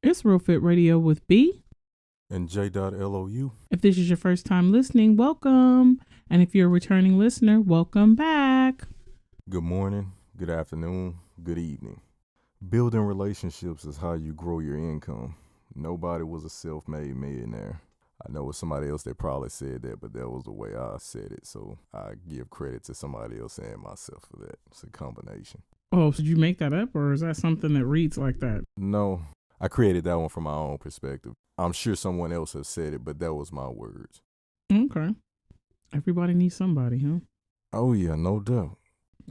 It's Real Fit Radio with B and J.LOU. If this is your first time listening, welcome. And if you're a returning listener, welcome back. Good morning, good afternoon, good evening. Building relationships is how you grow your income. Nobody was a self-made millionaire. I know it's somebody else that probably said that, but that was the way I said it. So I give credit to somebody else and myself for that. It's a combination. Oh, so did you make that up, or is that something that reads like that? No, I created that one from my own perspective. I'm sure someone else has said it, but that was my words. Okay. Everybody needs somebody, huh? Oh, yeah, no doubt.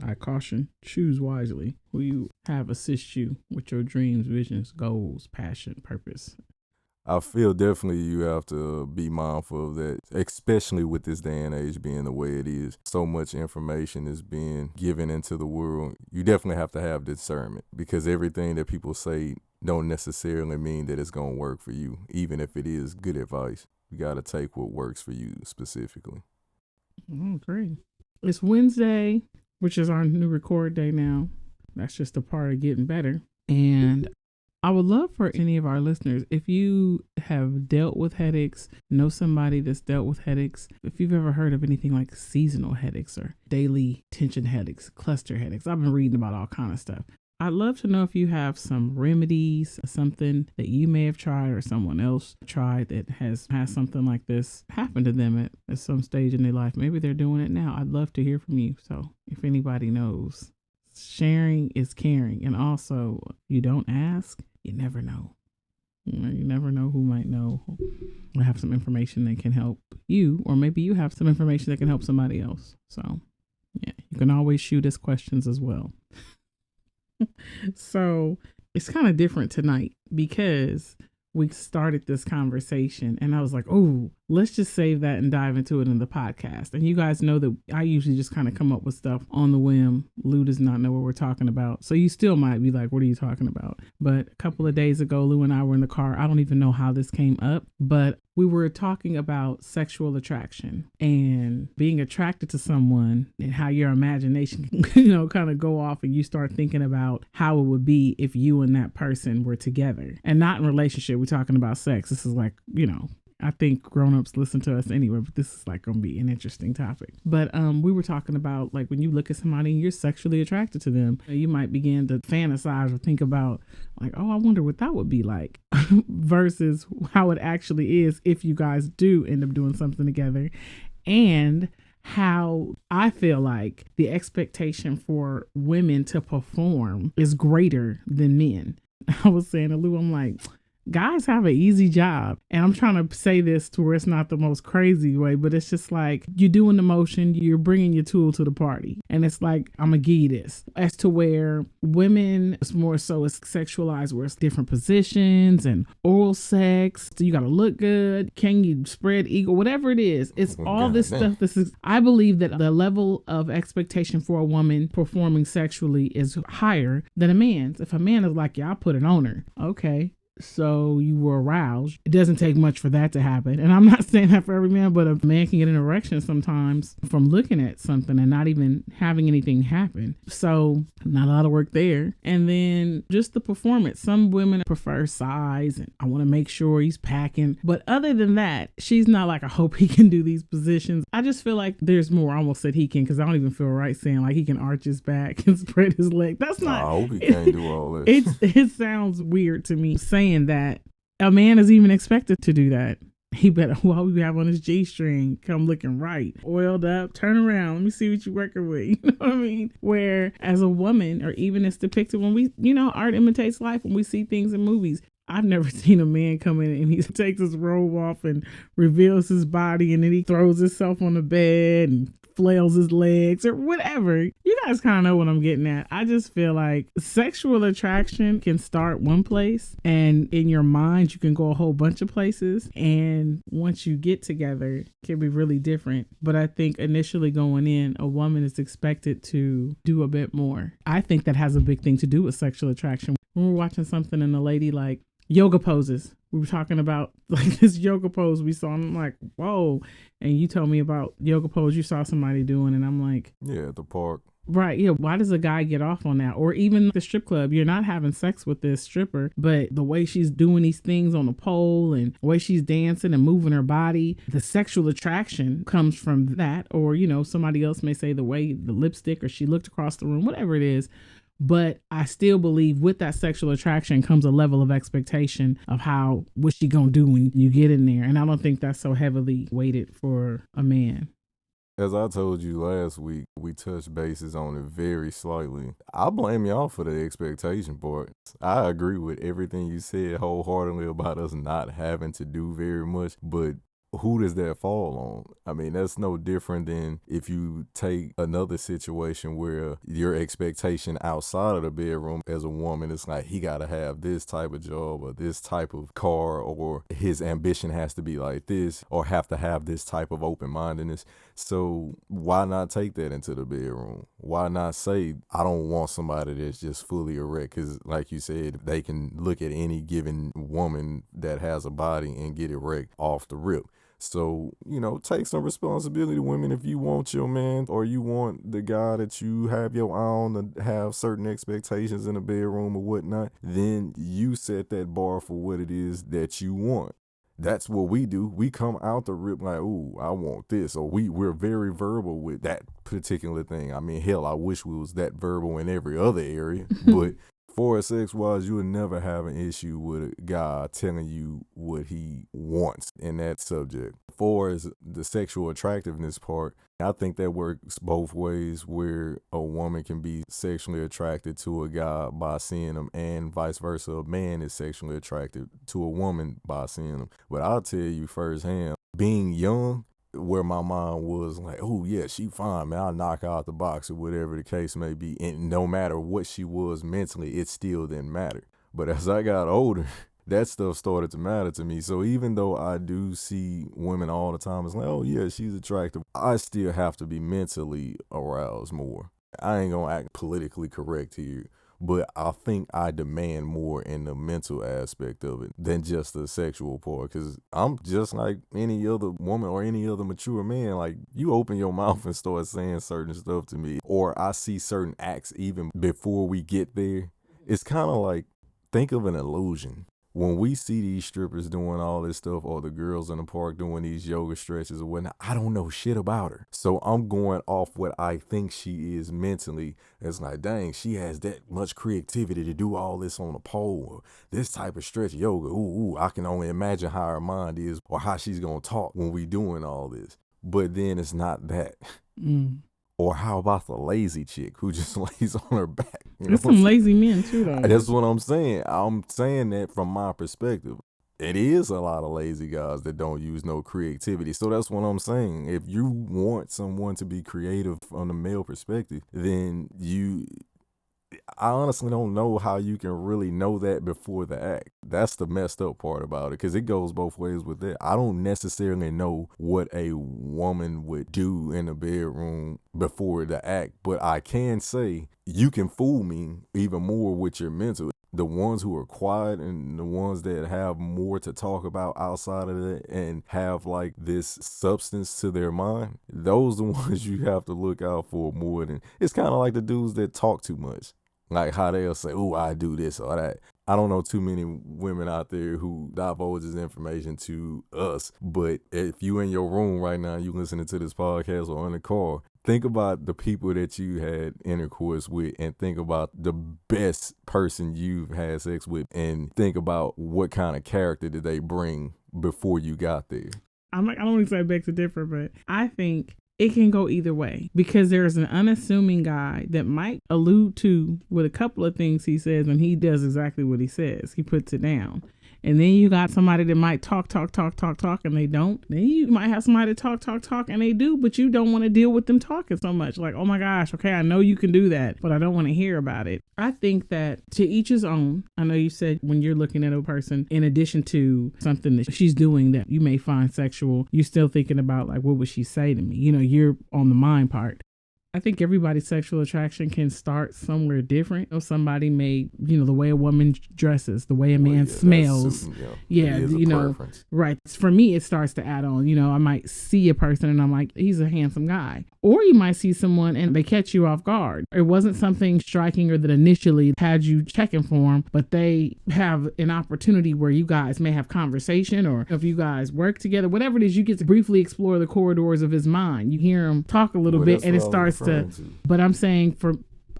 I caution, choose wisely who you have assist you with your dreams, visions, goals, passion, purpose. I feel definitely you have to be mindful of that, especially with this day and age being the way it is. So much information is being given into the world. You definitely have to have discernment, because everything that people say don't necessarily mean that it's going to work for you, even if it is good advice. You got to take what works for you specifically. Oh, great. It's Wednesday, which is our new record day now. That's just a part of getting better. And I would love for any of our listeners, if you have dealt with headaches, know somebody that's dealt with headaches, if you've ever heard of anything like seasonal headaches or daily tension headaches, cluster headaches. I've been reading about all kind of stuff. I'd love to know if you have some remedies, something that you may have tried or someone else tried that has something like this happen to them at some stage in their life. Maybe they're doing it now. I'd love to hear from you. So if anybody knows, sharing is caring. And also, you don't ask, you never know. You never know who might know or have some information that can help you, or maybe you have some information that can help somebody else. So yeah, you can always shoot us questions as well. So it's kind of different tonight because we started this conversation and I was like, oh, let's just save that and dive into it in the podcast. And you guys know that I usually just kind of come up with stuff on the whim. Lou does not know what we're talking about. So you still might be like, what are you talking about? But a couple of days ago, Lou and I were in the car. I don't even know how this came up, but we were talking about sexual attraction and being attracted to someone and how your imagination can, kind of go off and you start thinking about how it would be if you and that person were together and not in relationship. We're talking about sex. This is like, I think grown-ups listen to us anyway, but this is like going to be an interesting topic. But we were talking about like when you look at somebody and you're sexually attracted to them, you might begin to fantasize or think about like, oh, I wonder what that would be like versus how it actually is if you guys do end up doing something together. And how I feel like the expectation for women to perform is greater than men. I was saying to Lou, I'm like, guys have an easy job. And I'm trying to say this to where it's not the most crazy way, but it's just like you're doing the motion, you're bringing your tool to the party. And it's like, I'm going to give you this. As to where women, it's more so it's sexualized, where it's different positions and oral sex. So you got to look good. Can you spread eagle? Whatever it is. It's all this stuff. I believe that the level of expectation for a woman performing sexually is higher than a man's. If a man is like, yeah, I'll put it on her. Okay. So you were aroused. It doesn't take much for that to happen. And I'm not saying that for every man, but a man can get an erection sometimes from looking at something and not even having anything happen. So not a lot of work there. And then just the performance. Some women prefer size and I want to make sure he's packing. But other than that, she's not like, I hope he can do these positions. I just feel like there's more. I almost said he can because I don't even feel right saying like he can arch his back and spread his leg. That's not. I hope he can't do all this. It sounds weird to me saying that a man is even expected to do that. He better, while we have on his G-string, come looking right, oiled up, turn around, let me see what you're working with. You know what I mean? Where as a woman, or even it's depicted when we, art imitates life, when we see things in movies. I've never seen a man come in and he takes his robe off and reveals his body and then he throws himself on the bed and flails his legs or whatever. You guys kind of know what I'm getting at. I just feel like sexual attraction can start one place, and in your mind you can go a whole bunch of places, and once you get together it can be really different. But I think initially going in, a woman is expected to do a bit more. I think that has a big thing to do with sexual attraction. When we're watching something and the lady like yoga poses, we were talking about like this yoga pose we saw, and I'm like, whoa. And you told me about yoga pose you saw somebody doing, and I'm like, yeah, at the park. Right. Yeah. Why does a guy get off on that? Or even the strip club, you're not having sex with this stripper, but the way she's doing these things on the pole and the way she's dancing and moving her body, the sexual attraction comes from that. Or, you know, somebody else may say the way the lipstick, or she looked across the room, whatever it is. But I still believe with that sexual attraction comes a level of expectation of what's she gonna do when you get in there. And I don't think that's so heavily weighted for a man. As I told you last week, we touched bases on it very slightly. I blame y'all for the expectation part. I agree with everything you said wholeheartedly about us not having to do very much, but who does that fall on? I mean, that's no different than if you take another situation where your expectation outside of the bedroom as a woman is like, he got to have this type of job or this type of car, or his ambition has to be like this, or have to have this type of open-mindedness. So why not take that into the bedroom? Why not say, I don't want somebody that's just fully erect? Because like you said, they can look at any given woman that has a body and get erect off the rip. So, you know, take some responsibility, women. If you want your man, or you want the guy that you have your eye on to have certain expectations in the bedroom or whatnot, then you set that bar for what it is that you want. That's what we do. We come out the rip like, ooh, I want this. Or we're very verbal with that particular thing. I mean, hell, I wish we was that verbal in every other area. But for sex-wise, you would never have an issue with a guy telling you what he wants in that subject. For as the sexual attractiveness part, I think that works both ways, where a woman can be sexually attracted to a guy by seeing him, and vice versa. A man is sexually attracted to a woman by seeing him. But I'll tell you firsthand, being young, where my mind was like, oh yeah, she fine, man, I'll knock her out the box or whatever the case may be. And no matter what she was mentally, it still didn't matter. But as I got older, that stuff started to matter to me. So even though I do see women all the time, it's like, oh yeah, she's attractive, I still have to be mentally aroused more. I ain't gonna act politically correct here, but I think I demand more in the mental aspect of it than just the sexual part. Because I'm just like any other woman or any other mature man. Like, you open your mouth and start saying certain stuff to me, or I see certain acts even before we get there. It's kind of like, think of an illusion. When we see these strippers doing all this stuff, or the girls in the park doing these yoga stretches or whatnot, I don't know shit about her. So I'm going off what I think she is mentally. It's like, dang, she has that much creativity to do all this on a pole, or this type of stretch yoga. Ooh, I can only imagine how her mind is, or how she's going to talk when we doing all this. But then it's not that. Or how about the lazy chick who just lays on her back? There's some lazy men too, though. That's what I'm saying. I'm saying that from my perspective. It is a lot of lazy guys that don't use no creativity. So that's what I'm saying. If you want someone to be creative from the male perspective, then I honestly don't know how you can really know that before the act. That's the messed up part about it, because it goes both ways with that. I don't necessarily know what a woman would do in the bedroom before the act, but I can say you can fool me even more with your mental. The ones who are quiet and the ones that have more to talk about outside of that and have like this substance to their mind, those are the ones you have to look out for more than, it's kind of like the dudes that talk too much. Like how they'll say, oh, I do this or that. I don't know too many women out there who divulge this information to us, but if you in your room right now, you listening to this podcast or in the car, think about the people that you had intercourse with, and think about the best person you've had sex with, and think about what kind of character did they bring before you got there. I don't want to say beg to differ, but I think it can go either way, because there's an unassuming guy that might allude to with a couple of things he says, and he does exactly what he says. He puts it down. And then you got somebody that might talk, and they don't. Then you might have somebody talk, and they do, but you don't want to deal with them talking so much. Like, oh my gosh, okay, I know you can do that, but I don't want to hear about it. I think that to each his own. I know you said when you're looking at a person, in addition to something that she's doing that you may find sexual, you're still thinking about like, what would she say to me? You know, you're on the mind part. I think everybody's sexual attraction can start somewhere different. You know, somebody may, you know, the way a woman dresses, the way a man smells. You know, preference. Right. For me, it starts to add on. You know, I might see a person and I'm like, he's a handsome guy. Or you might see someone and they catch you off guard. It wasn't something striking or that initially had you checking for them, but they have an opportunity where you guys may have conversation, or if you guys work together, whatever it is, you get to briefly explore the corridors of his mind. You hear him talk a little bit and it starts to. But I'm saying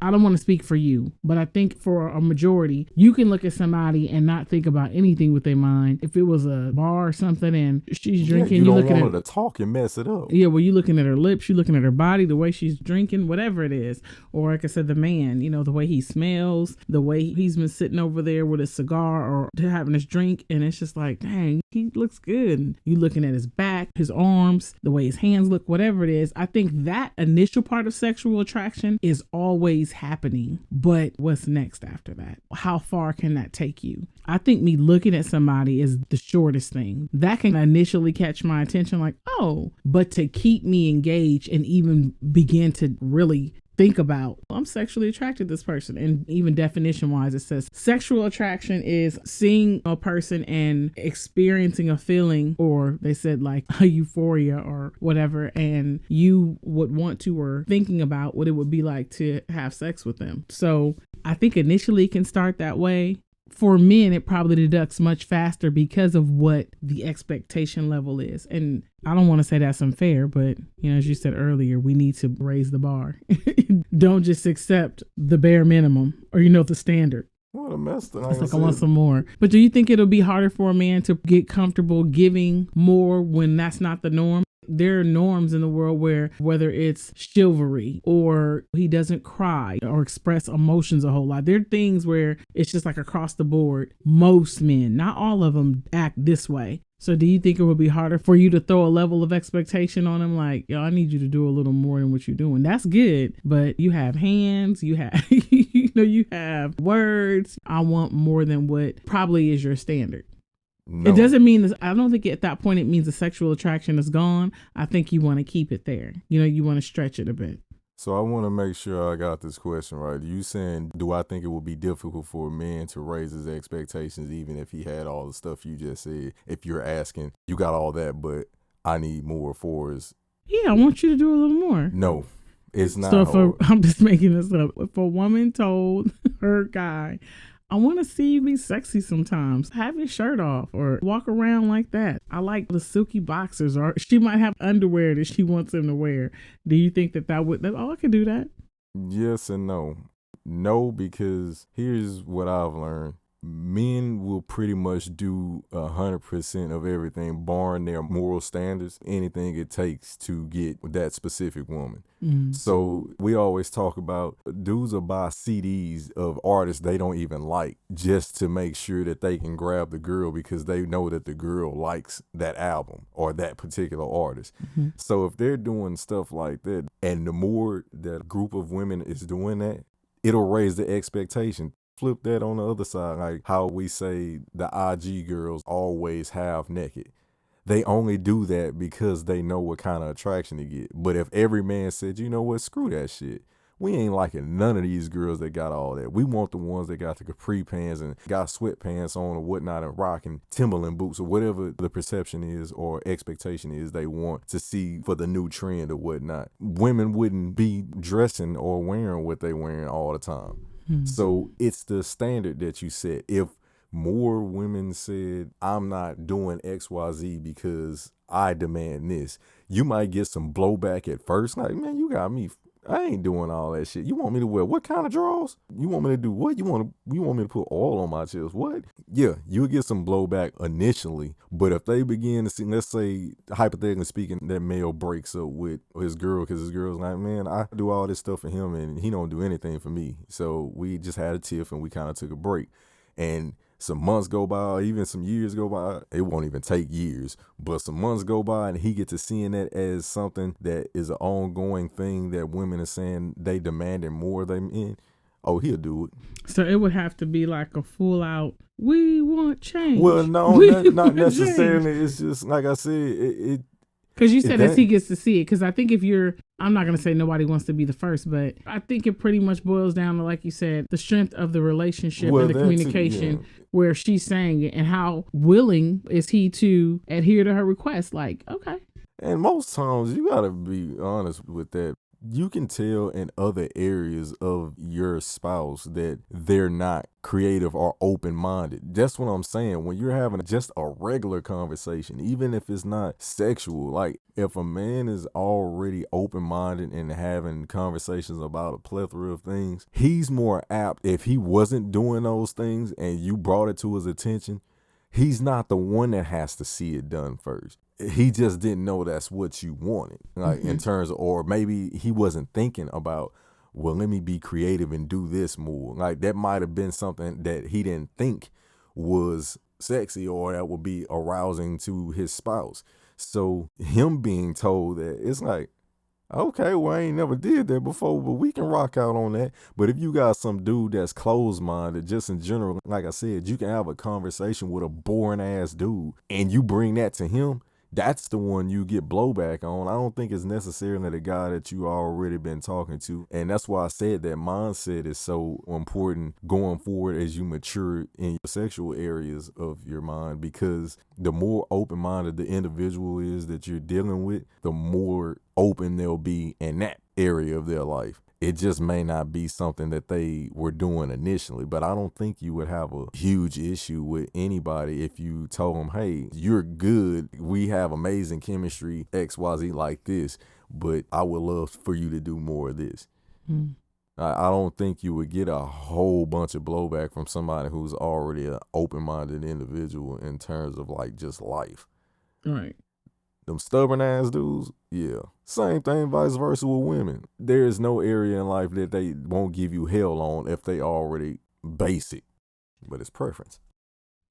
I don't want to speak for you, but I think for a majority, you can look at somebody and not think about anything with their mind. If it was a bar or something and she's drinking, you don't want her to talk and mess it up. Yeah, well, you're looking at her lips, you're looking at her body, the way she's drinking, whatever it is. Or like I said, the man, you know, the way he smells, the way he's been sitting over there with a cigar or having his drink, and it's just like, dang, he looks good. And you looking at his back, his arms, the way his hands look, whatever it is. I think that initial part of sexual attraction is always happening, but what's next after that? How far can that take you? I think me looking at somebody is the shortest thing. That can initially catch my attention, like, oh, but to keep me engaged and even begin to really think about, I'm sexually attracted to this person. And even definition wise, it says sexual attraction is seeing a person and experiencing a feeling, or they said like a euphoria or whatever, and you would want to, or thinking about what it would be like to have sex with them. So I think initially it can start that way. For men, it probably deducts much faster because of what the expectation level is. And I don't want to say that's unfair, but, you know, as you said earlier, we need to raise the bar. Don't just accept the bare minimum or, you know, the standard. What a mess. It's like, I want some more. But do you think it'll be harder for a man to get comfortable giving more when that's not the norm? There are norms in the world where, whether it's chivalry or he doesn't cry or express emotions a whole lot, there are things where it's just like across the board. Most men, not all of them, act this way. So do you think it would be harder for you to throw a level of expectation on him? Like, yo, I need you to do a little more than what you're doing. That's good. But you have hands, you have, you have words. I want more than what probably is your standard. No. It doesn't mean this. I don't think at that point it means the sexual attraction is gone. I think you want to keep it there. You know, you want to stretch it a bit. So I want to make sure I got this question right. You saying, do I think it would be difficult for a man to raise his expectations even if he had all the stuff you just said? If you're asking, you got all that, but I need more for his. Yeah, I want you to do a little more. No, it's not. So I'm just making this up. If a woman told her guy, I want to see you be sexy sometimes, have your shirt off or walk around like that. I like the silky boxers, or she might have underwear that she wants him to wear. Do you think that I could do that? Yes and no. No, because here's what I've learned. Men will pretty much do 100% of everything, barring their moral standards, anything it takes to get that specific woman. Mm. So we always talk about dudes will buy CDs of artists they don't even like just to make sure that they can grab the girl because they know that the girl likes that album or that particular artist. Mm-hmm. So if they're doing stuff like that, and the more that group of women is doing that, it'll raise the expectation. Flip that on the other side, like how we say the IG girls always half naked. They only do that because they know what kind of attraction to get. But if every man said, you know what, screw that shit. We ain't liking none of these girls that got all that. We want the ones that got the capri pants and got sweatpants on or whatnot and rocking Timberland boots or whatever the perception is or expectation is they want to see for the new trend or whatnot. Women wouldn't be dressing or wearing what they wearing all the time. So it's the standard that you set. If more women said, I'm not doing XYZ because I demand this, you might get some blowback at first. Like, man, you got me. I ain't doing all that shit. You want me to wear what kind of drawers? You want me to do what? You want me to put oil on my chest? What? Yeah, you'll get some blowback initially. But if they begin to see, let's say, hypothetically speaking, that male breaks up with his girl because his girl's like, man, I do all this stuff for him and he don't do anything for me. So we just had a tiff and we kind of took a break. And some months go by, even some years go by. It won't even take years, but some months go by and he gets to seeing that as something that is an ongoing thing that women are saying they demanding more of them in. Oh, he'll do it. So it would have to be like a full out, we want change. Well, no, not necessarily. Change. It's just like I said, because you said as he gets to see it. Because I think I'm not going to say nobody wants to be the first, but I think it pretty much boils down to, like you said, the strength of the relationship and the communication where she's saying it and how willing is he to adhere to her request. Like, okay. And most times you got to be honest with that. You can tell in other areas of your spouse that they're not creative or open-minded. That's what I'm saying. When you're having just a regular conversation, even if it's not sexual, like if a man is already open-minded and having conversations about a plethora of things, he's more apt, if he wasn't doing those things and you brought it to his attention, he's not the one that has to see it done first. He just didn't know that's what you wanted, like in terms of, or maybe he wasn't thinking about, well, let me be creative and do this more. Like that might have been something that he didn't think was sexy or that would be arousing to his spouse. So him being told that, it's like, okay, well, I ain't never did that before, but we can rock out on that. But if you got some dude that's closed-minded, just in general, like I said, you can have a conversation with a boring-ass dude, and you bring that to him, that's the one you get blowback on. I don't think it's necessarily the guy that you already been talking to. And that's why I said that mindset is so important going forward as you mature in your sexual areas of your mind, because the more open-minded the individual is that you're dealing with, the more open they'll be in that area of their life. It just may not be something that they were doing initially, but I don't think you would have a huge issue with anybody if you told them, hey, you're good. We have amazing chemistry, XYZ like this, but I would love for you to do more of this. I don't think you would get a whole bunch of blowback from somebody who's already an open-minded individual in terms of like just life. Right. Them stubborn ass dudes, yeah. Same thing vice versa with women. There is no area in life that they won't give you hell on if they already basic. But it's preference.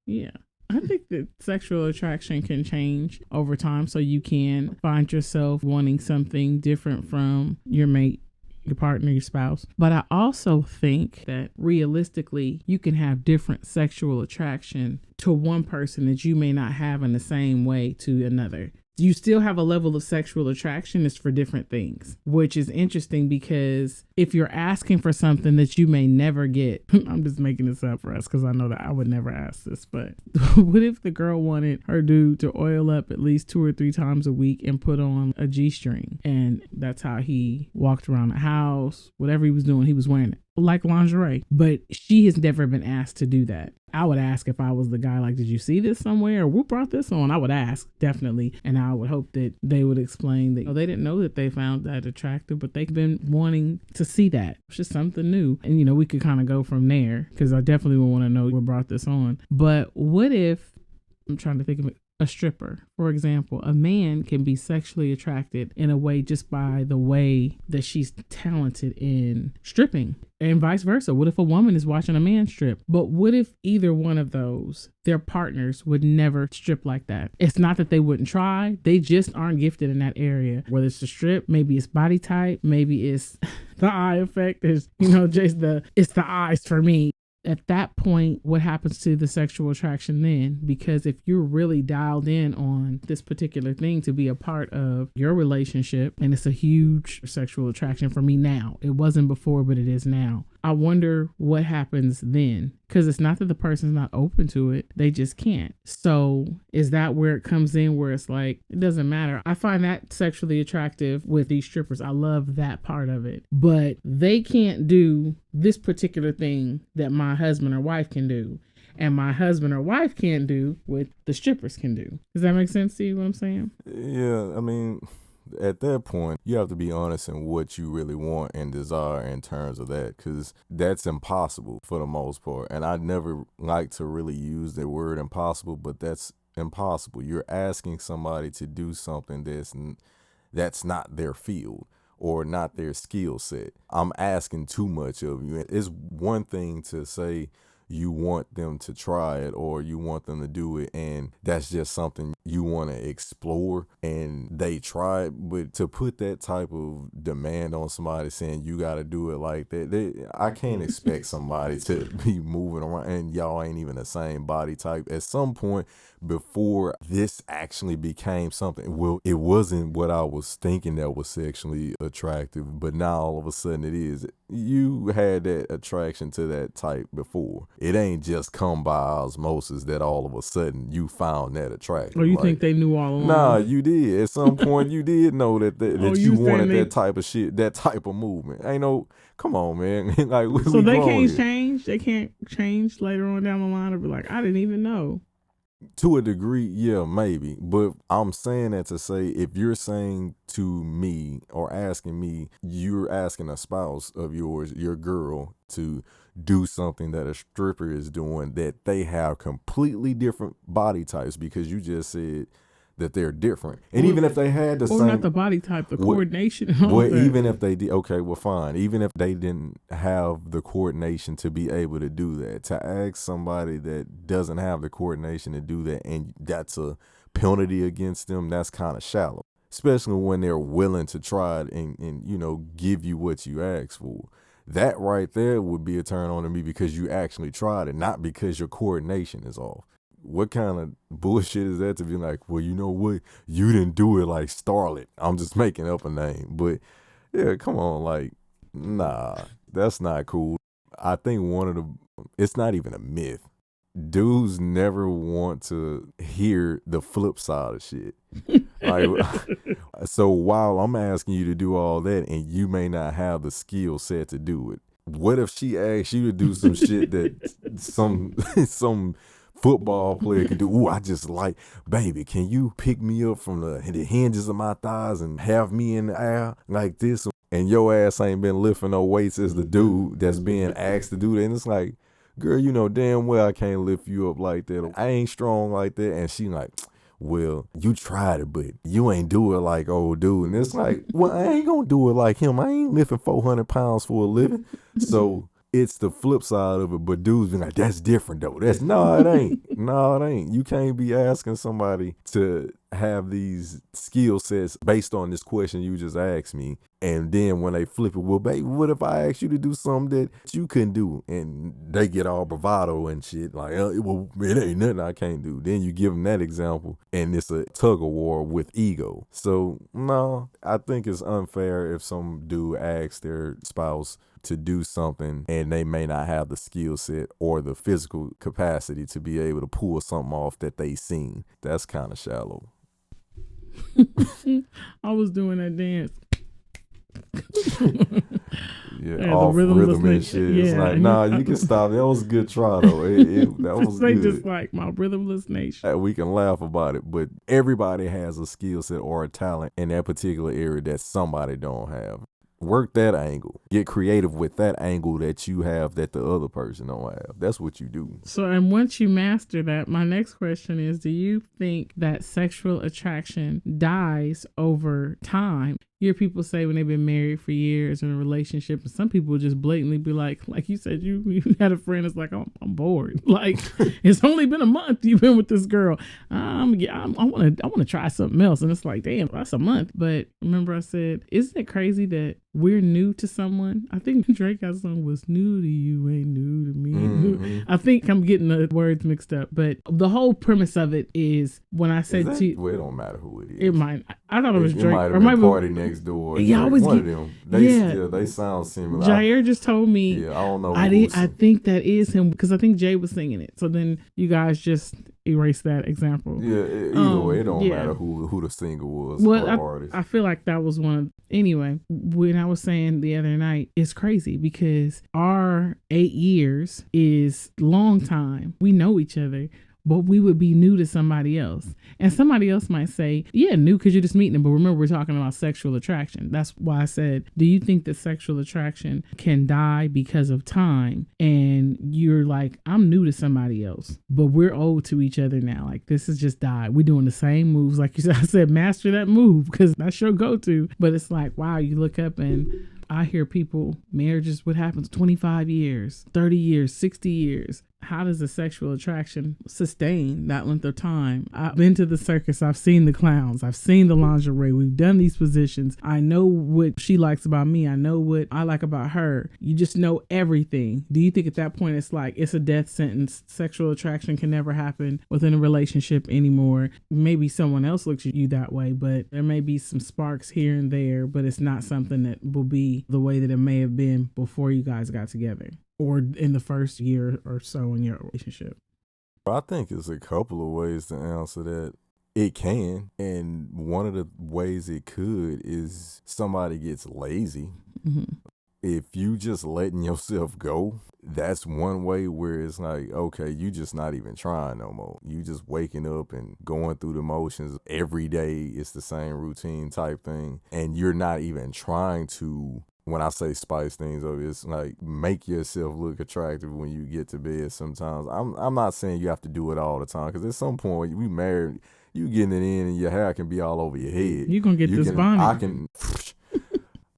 Yeah. I think that sexual attraction can change over time, so you can find yourself wanting something different from your mate, your partner, your spouse. But I also think that realistically, you can have different sexual attraction to one person that you may not have in the same way to another. You still have a level of sexual attraction. It's for different things, which is interesting because if you're asking for something that you may never get, I'm just making this up for us because I know that I would never ask this, but what if the girl wanted her dude to oil up at least 2 or 3 times a week and put on a G-string, and that's how he walked around the house, whatever he was doing, he was wearing it like lingerie, but she has never been asked to do that. I would ask if I was the guy, like, did you see this somewhere? Or who brought this on? I would ask, definitely. And I would hope that they would explain that they didn't know that they found that attractive, but they've been wanting to see that. It's just something new. And, we could kind of go from there because I definitely would want to know what brought this on. But what if, I'm trying to think of it, a stripper, for example, a man can be sexually attracted in a way just by the way that she's talented in stripping, and vice versa. What if a woman is watching a man strip? But what if either one of those, their partners would never strip like that? It's not that they wouldn't try. They just aren't gifted in that area. Whether it's the strip, maybe it's body type, maybe it's the eye effect. It's, it's the eyes for me. At that point, what happens to the sexual attraction then? Because if you're really dialed in on this particular thing to be a part of your relationship, and it's a huge sexual attraction for me now. It wasn't before, but it is now. I wonder what happens then, because it's not that the person's not open to it. They just can't. So is that where it comes in, where it's like, it doesn't matter. I find that sexually attractive with these strippers. I love that part of it. But they can't do this particular thing that my husband or wife can do. And my husband or wife can't do what the strippers can do. Does that make sense to you, what I'm saying? Yeah, I mean, at that point, you have to be honest in what you really want and desire in terms of that, because that's impossible for the most part. And I never like to really use the word impossible, but that's impossible. You're asking somebody to do something that's not their field or not their skill set. I'm asking too much of you. It's one thing to say you want them to try it or you want them to do it, and that's just something you want to explore, and they try it. But to put that type of demand on somebody saying you got to do it like that, I can't expect somebody to be moving around and y'all ain't even the same body type. At some point before this actually became something, well, it wasn't what I was thinking that was sexually attractive, but now all of a sudden it is. You had that attraction to that type before. It ain't just come by osmosis that all of a sudden you found that attractive. Or you think they knew all along? Nah, you did. At some point you did know that you wanted that type of shit, that type of movement. Ain't no, come on, man. Like, so they can't change? They can't change later on down the line and be like, I didn't even know. To a degree, yeah, maybe. But I'm saying that to say, if you're saying to me or asking me, you're asking a spouse of yours, your girl, to do something that a stripper is doing, that they have completely different body types, because you just said that they're different. And even if they had the same, not the body type, the coordination and all that. Even if they did, okay, well, fine. Even if they didn't have the coordination to be able to do that, to ask somebody that doesn't have the coordination to do that, and that's a penalty against them, that's kind of shallow. Especially when they're willing to try it and you know, give you what you ask for. That right there would be a turn on to me, because you actually tried it, not because your coordination is off. What kind of bullshit is that to be like, well, you know what? You didn't do it like Starlet. I'm just making up a name. But yeah, come on. Like, nah, that's not cool. I think it's not even a myth. Dudes never want to hear the flip side of shit. Like, so while I'm asking you to do all that and you may not have the skill set to do it, what if she asks you to do some shit that some football player can do? Ooh, I just like, baby, can you pick me up from the hinges of my thighs and have me in the air like this? And your ass ain't been lifting no weights as the dude that's being asked to do that. And it's like, girl, you know damn well I can't lift you up like that. I ain't strong like that. And she like, well, you tried it, but you ain't do it like old dude. And it's like, well, I ain't gonna do it like him. I ain't lifting 400 pounds for a living. So it's the flip side of it. But dudes be like, that's different though. No, it ain't. No, it ain't. You can't be asking somebody to have these skill sets based on this question you just asked me. And then when they flip it, well, baby, what if I asked you to do something that you couldn't do? And they get all bravado and shit. Like, well, it ain't nothing I can't do. Then you give them that example, and it's a tug of war with ego. So, no, I think it's unfair if some dude asks their spouse to do something and they may not have the skill set or the physical capacity to be able to pull something off that they seen. That's kind of shallow. I was doing that dance. Yeah, off rhythm and shit. Yeah, it's like, nah, you can stop. That was a good try though. That was they good. Just like my rhythmless nation. We can laugh about it, but everybody has a skill set or a talent in that particular area that somebody don't have. Work that angle. Get creative with that angle that you have that the other person don't have. That's what you do. So, and once you master that, my next question is, do you think that sexual attraction dies over time? You hear people say when they've been married for years in a relationship, and some people just blatantly be like you said, you had a friend that's like, I'm bored. Like, it's only been a month you've been with this girl. I want to try something else. And it's like, damn, that's a month. But remember I said, isn't it crazy that we're new to someone? I think Drake has a song was new to you, ain't new to me. Mm-hmm. I think I'm getting the words mixed up. But the whole premise of it is when I said to you, well, it don't matter who it is. It might. I thought it was Drake. It might have been Party Next Door. Yeah, one of them. They sound similar. Jair just told me. Yeah, I don't know. I think that is him because I think Jay was singing it. So then you guys just erase that example. Yeah, either way, it don't matter who the singer was or artist. I feel like that was one of. Anyway, when I was saying the other night, it's crazy because our 8 years is long time. We know each other. But we would be new to somebody else. And somebody else might say, yeah, new because you're just meeting them. But remember, we're talking about sexual attraction. That's why I said, do you think that sexual attraction can die because of time? And you're like, I'm new to somebody else, but we're old to each other now. Like, this has just died. We're doing the same moves. Like you said, I said, master that move because that's your go-to. But it's like, wow, you look up and I hear people, marriages, what happens, 25 years, 30 years, 60 years. how does the sexual attraction sustain that length of time? I've been to the circus. I've seen the clowns. I've seen the lingerie. We've done these positions. I know what she likes about me. I know what I like about her. You just know everything. Do you think at that point it's like it's a death sentence? Sexual attraction can never happen within a relationship anymore. Maybe someone else looks at you that way, but there may be some sparks here and there, but it's not something that will be the way that it may have been before you guys got together, or in the first year or so in your relationship? I think it's a couple of ways to answer that. It can, and one of the ways it could is somebody gets lazy. Mm-hmm. If you just letting yourself go, that's one way where it's like, okay, you just not even trying no more. You just waking up and going through the motions every day. It's the same routine type thing, and you're not even trying to. When I say spice things up, it's like make yourself look attractive when you get to bed sometimes. I'm not saying you have to do it all the time, because at some point we married, you getting it in and your hair can be all over your head. You're going to get this bonnet. I can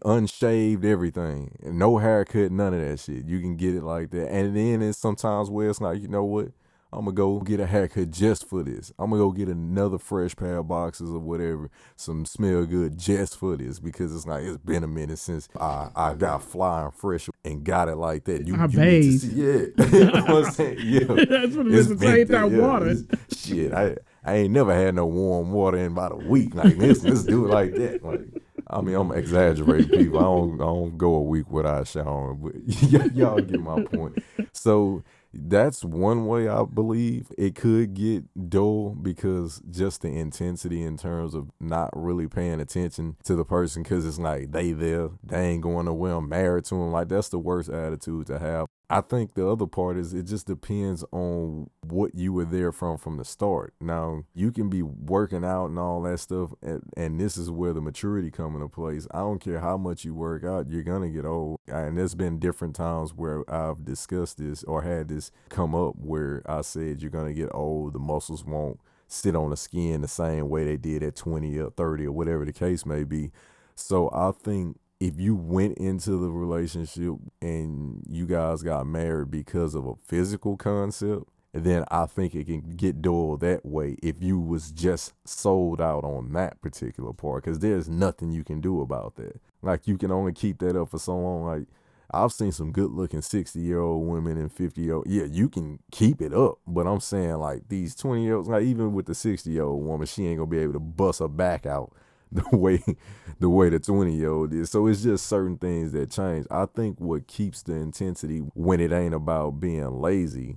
unshaved everything. No haircut, none of that shit. You can get it like that. And then it's sometimes where it's like, you know what? I'm going to go get a haircut just for this. I'm going to go get another fresh pair of boxes or whatever, some smell good just for this, because it's like, it's been a minute since I got flying fresh and got it like that. I bathed. Yeah. You know what I'm saying? Yeah. That's what it is to take that water. Shit, I ain't never had no warm water in about a week. Like, let's do it like that. Like, I mean, I'm exaggerating, people. I don't go a week without showering, but y'all get my point. So that's one way I believe it could get dull, because just the intensity in terms of not really paying attention to the person, because it's like they ain't going nowhere, I'm married to them. Like, that's the worst attitude to have. I think the other part is it just depends on what you were there from the start. Now, you can be working out and all that stuff, and this is where the maturity come into place. I don't care how much you work out, you're going to get old. And there's been different times where I've discussed this or had this come up where I said you're going to get old, the muscles won't sit on the skin the same way they did at 20 or 30 or whatever the case may be. So I think if you went into the relationship and you guys got married because of a physical concept, then I think it can get dull that way if you was just sold out on that particular part, because there's nothing you can do about that. Like, you can only keep that up for so long. Like, I've seen some good looking 60-year-old women and 50-year-old. Yeah, you can keep it up, but I'm saying, like, these 20-year-olds, like, even with the 60-year-old woman, she ain't gonna be able to bust her back out the way the 20-year-old is. So it's just certain things that change. I think what keeps the intensity when it ain't about being lazy,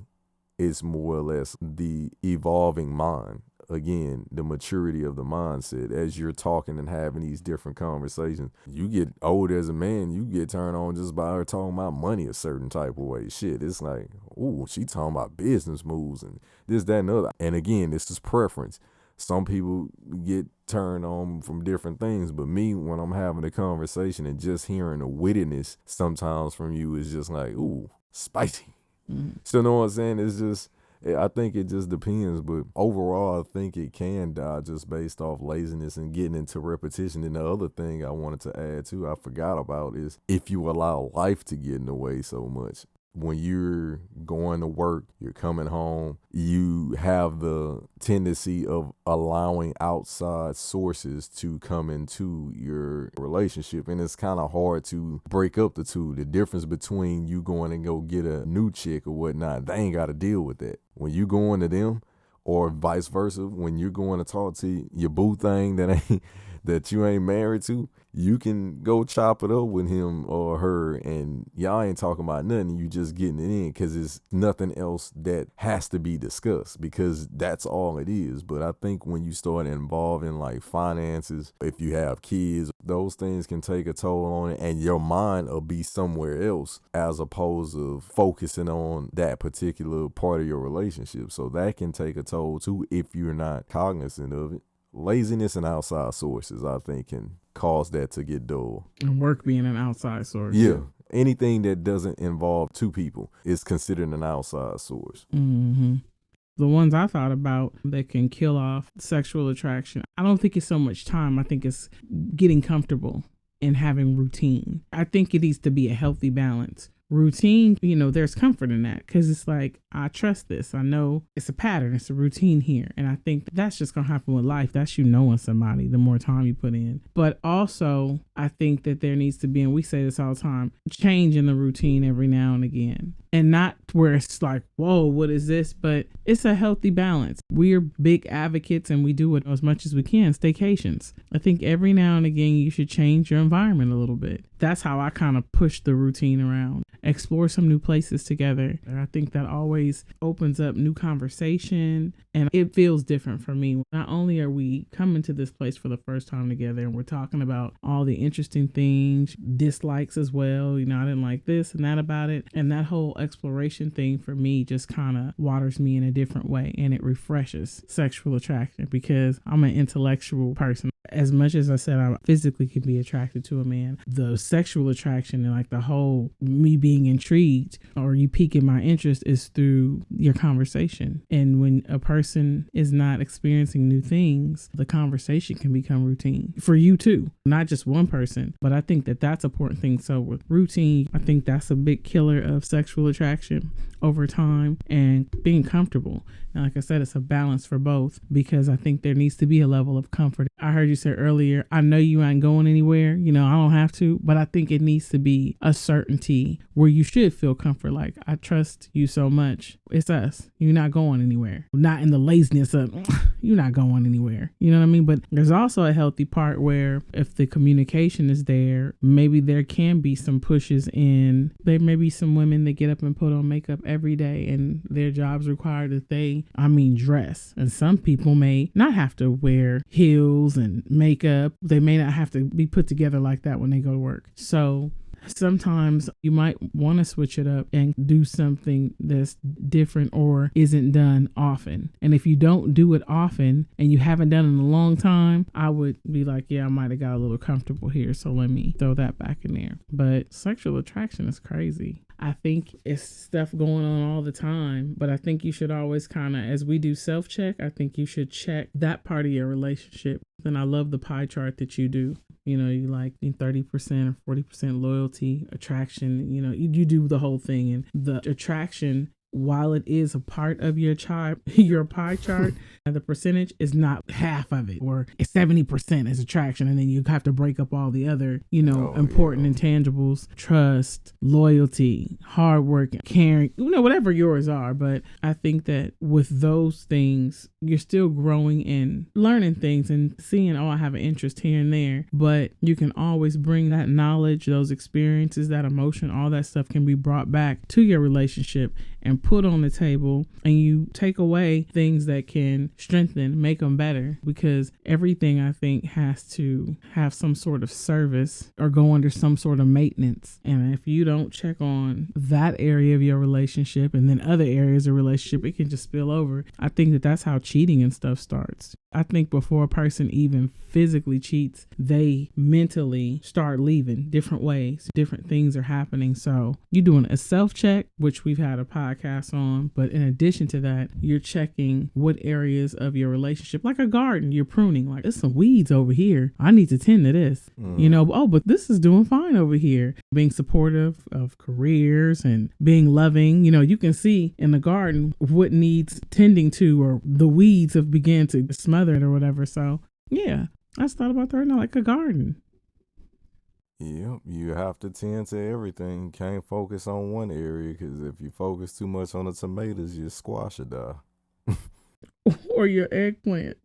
it's more or less the evolving mind. Again, the maturity of the mindset. As you're talking and having these different conversations, you get old as a man, you get turned on just by her talking about money a certain type of way. Shit, it's like, ooh, she talking about business moves and this, that, and other. And again, this is preference. Some people get turned on from different things, but me, when I'm having a conversation and just hearing the wittiness sometimes from you is just like, ooh, spicy. Mm-hmm. So, you know what I'm saying? It's just, I think it just depends, but overall, I think it can die just based off laziness and getting into repetition. And the other thing I wanted to add too, I forgot about, is if you allow life to get in the way so much. When you're going to work, you're coming home, you have the tendency of allowing outside sources to come into your relationship. And it's kind of hard to break up the two. The difference between you going and go get a new chick or whatnot, they ain't got to deal with that. When you going to them, or vice versa, when you're going to talk to your boo thing that you ain't married to, you can go chop it up with him or her, and y'all ain't talking about nothing. You just getting it in because it's nothing else that has to be discussed, because that's all it is. But I think when you start involving like finances, if you have kids, those things can take a toll on it, and your mind will be somewhere else as opposed to focusing on that particular part of your relationship. So that can take a toll too if you're not cognizant of it. Laziness and outside sources, I think, can cause that to get dull. And work being an outside source. Yeah. Anything that doesn't involve two people is considered an outside source. Mm-hmm. The ones I thought about that can kill off sexual attraction, I don't think it's so much time. I think it's getting comfortable and having routine. I think it needs to be a healthy balance routine, there's comfort in that because it's like, I trust this. I know it's a pattern. It's a routine here. And I think that's just going to happen with life. That's knowing somebody the more time you put in. But also, I think that there needs to be, and we say this all the time, change in the routine every now and again. And not where it's like, whoa, what is this? But it's a healthy balance. We're big advocates and we do it as much as we can. Staycations. I think every now and again you should change your environment a little bit. That's how I kind of push the routine around. Explore some new places together. And I think that always opens up new conversation and it feels different for me. Not only are we coming to this place for the first time together and we're talking about all the interesting things, dislikes as well. I didn't like this and that about it. And that whole exploration thing for me just kind of waters me in a different way and it refreshes sexual attraction because I'm an intellectual person. As much as I said I physically can be attracted to a man, the sexual attraction and like the whole me being intrigued or you piquing my interest is through your conversation. And when a person is not experiencing new things, the conversation can become routine for you too, not just one person. But I think that that's an important thing. So with routine, I think that's a big killer of sexual attraction over time and being comfortable. And like I said, it's a balance for both because I think there needs to be a level of comfort. I heard you say earlier, I know you ain't going anywhere. I don't have to, but I think it needs to be a certainty where you should feel comfort. Like, I trust you so much. It's us. You're not going anywhere. Not in the laziness of, you're not going anywhere. You know what I mean? But there's also a healthy part where if the communication is there, maybe there can be some pushes in. There may be some women that get up and put on makeup every day and their jobs require that they, dress. And some people may not have to wear heels and makeup. They may not have to be put together like that when they go to work. So sometimes you might want to switch it up and do something that's different or isn't done often. And if you don't do it often and you haven't done it in a long time, I would be like, yeah, I might have got a little comfortable here. So let me throw that back in there. But sexual attraction is crazy. I think it's stuff going on all the time, but I think you should always kind of, as we do self-check, I think you should check that part of your relationship. And I love the pie chart that you do. You like 30% or 40% loyalty, attraction, you do the whole thing. And the attraction, while it is a part of your pie chart, the percentage is not half of it, or 70% is attraction. And then you have to break up all the other, important intangibles, trust, loyalty, hard work, caring, whatever yours are. But I think that with those things, you're still growing and learning things and seeing, I have an interest here and there. But you can always bring that knowledge, those experiences, that emotion, all that stuff can be brought back to your relationship and put on the table, and you take away things that can strengthen, make them better, because everything I think has to have some sort of service or go under some sort of maintenance. And if you don't check on that area of your relationship and then other areas of relationship, it can just spill over. I think that that's how cheating and stuff starts. I think before a person even physically cheats, they mentally start leaving different ways. Different things are happening. So you're doing a self-check, which we've had a podcast on. But in addition to that, you're checking what areas of your relationship, like a garden, you're pruning. Like, there's some weeds over here. I need to tend to this. But this is doing fine over here. Being supportive of careers and being loving. You can see in the garden what needs tending to, or the weeds have begun to smother it or whatever. So yeah, I just thought about that right now, like a garden. Yep, you have to tend to everything. You can't focus on one area, because if you focus too much on the tomatoes, your squash will die. Or your eggplant.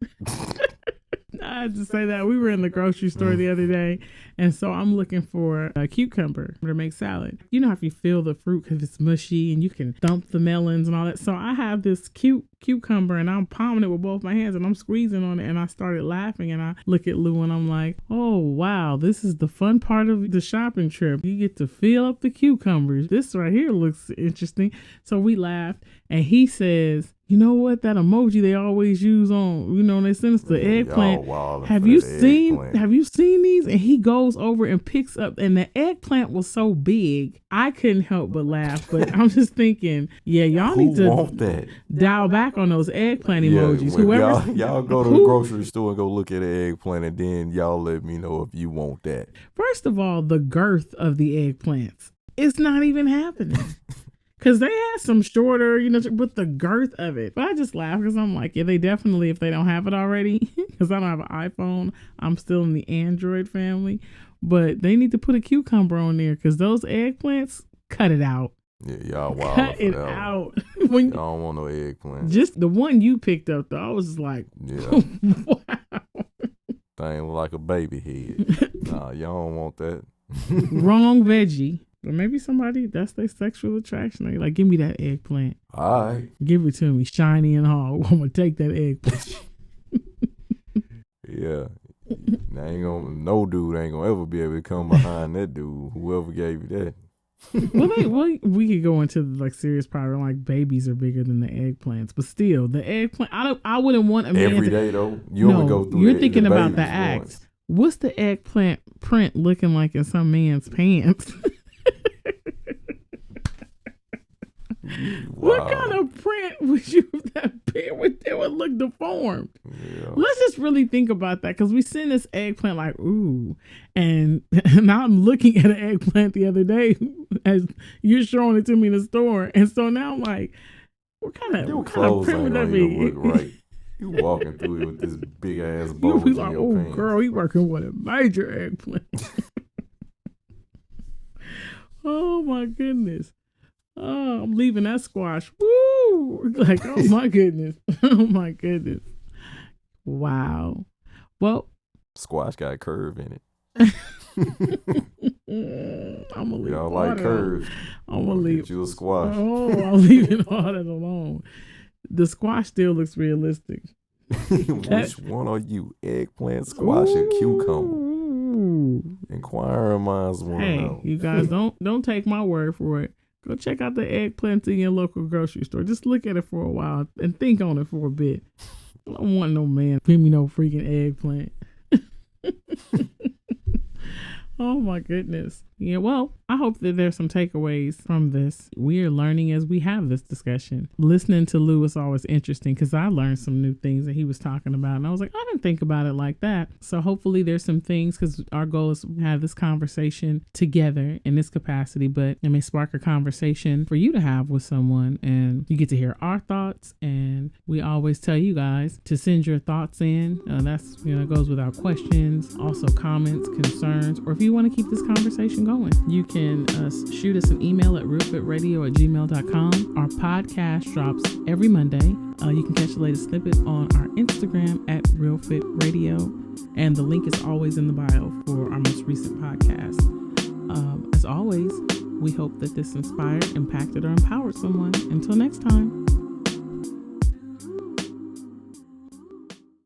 I had to say that. We were in the grocery store the other day, and so I'm looking for a cucumber to make salad. You know how if you feel the fruit because it's mushy and you can thump the melons and all that. So I have this cute cucumber and I'm palming it with both my hands and I'm squeezing on it, and I started laughing, and I look at Lou and I'm like, oh wow, this is the fun part of the shopping trip. You get to fill up the cucumbers. This right here looks interesting. So we laughed, and he says, you know what, that emoji they always use on, when they send us the eggplant. Have you seen these? And he goes over and picks up, and the eggplant was so big, I couldn't help but laugh. But I'm just thinking, yeah, y'all need to dial back on those eggplant emojis. Y'all go to the grocery store and go look at the eggplant, and then y'all let me know if you want that. First of all, the girth of the eggplants. It's not even happening. Because they had some shorter, with the girth of it. But I just laugh because I'm like, yeah, they definitely, if they don't have it already, because I don't have an iPhone, I'm still in the Android family. But they need to put a cucumber on there because those eggplants, cut it out. Yeah, y'all wild. Cut it out. Y'all don't want no eggplant. Just the one you picked up, though, I was just like, yeah. Wow. Thing like a baby head. Nah, y'all don't want that. Wrong veggie. Or maybe somebody, that's their sexual attraction. They like, give me that eggplant. All right. Give it to me, shiny and hard. I'm going to take that eggplant. Yeah. No dude ain't gonna ever be able to come behind that dude, whoever gave you that. Well, we could go into like serious problem, like babies are bigger than the eggplants, but still, the eggplant. I wouldn't want a man every day though. You only go through. You're thinking about the act. Once. What's the eggplant print looking like in some man's pants? Wow. What kind of print would you that pair would look deformed? Yeah. Let's just really think about that because we seen this eggplant like ooh, and now I'm looking at an eggplant the other day as you're showing it to me in the store, and so now I'm like, what kind of print would that be? Look right. You walking through it with this big ass bulge You in like, your oh pants. girl, he working with a major eggplant. Oh my goodness. Oh, I'm leaving that squash. Woo! Like, oh my goodness. Oh my goodness. Wow. Well, squash got a curve in it. I'm gonna leave y'all like curves. I'm gonna leave you a squash. Oh, I'm leaving all that alone. The squash still looks realistic. Which one are you? Eggplant, squash, or cucumber? Inquiring minds want to know. You guys don't take my word for it. Go check out the eggplant in your local grocery store. Just look at it for a while and think on it for a bit. I don't want no man give me no freaking eggplant. Oh my goodness. Yeah, well, I hope that there's some takeaways from this. We are learning as we have this discussion. Listening to Lou was always interesting because I learned some new things that he was talking about. And I was like, I didn't think about it like that. So hopefully there's some things, because our goal is to have this conversation together in this capacity, but it may spark a conversation for you to have with someone and you get to hear our thoughts. And we always tell you guys to send your thoughts in. That's, goes without questions, also comments, concerns, or if you want to keep this conversation going, you can shoot us an email at realfitradio@gmail.com. Our podcast drops every Monday. You can catch the latest snippet on our Instagram at realfitradio, and the link is always in the bio for our most recent podcast. As always, we hope that this inspired, impacted, or empowered someone. Until next time.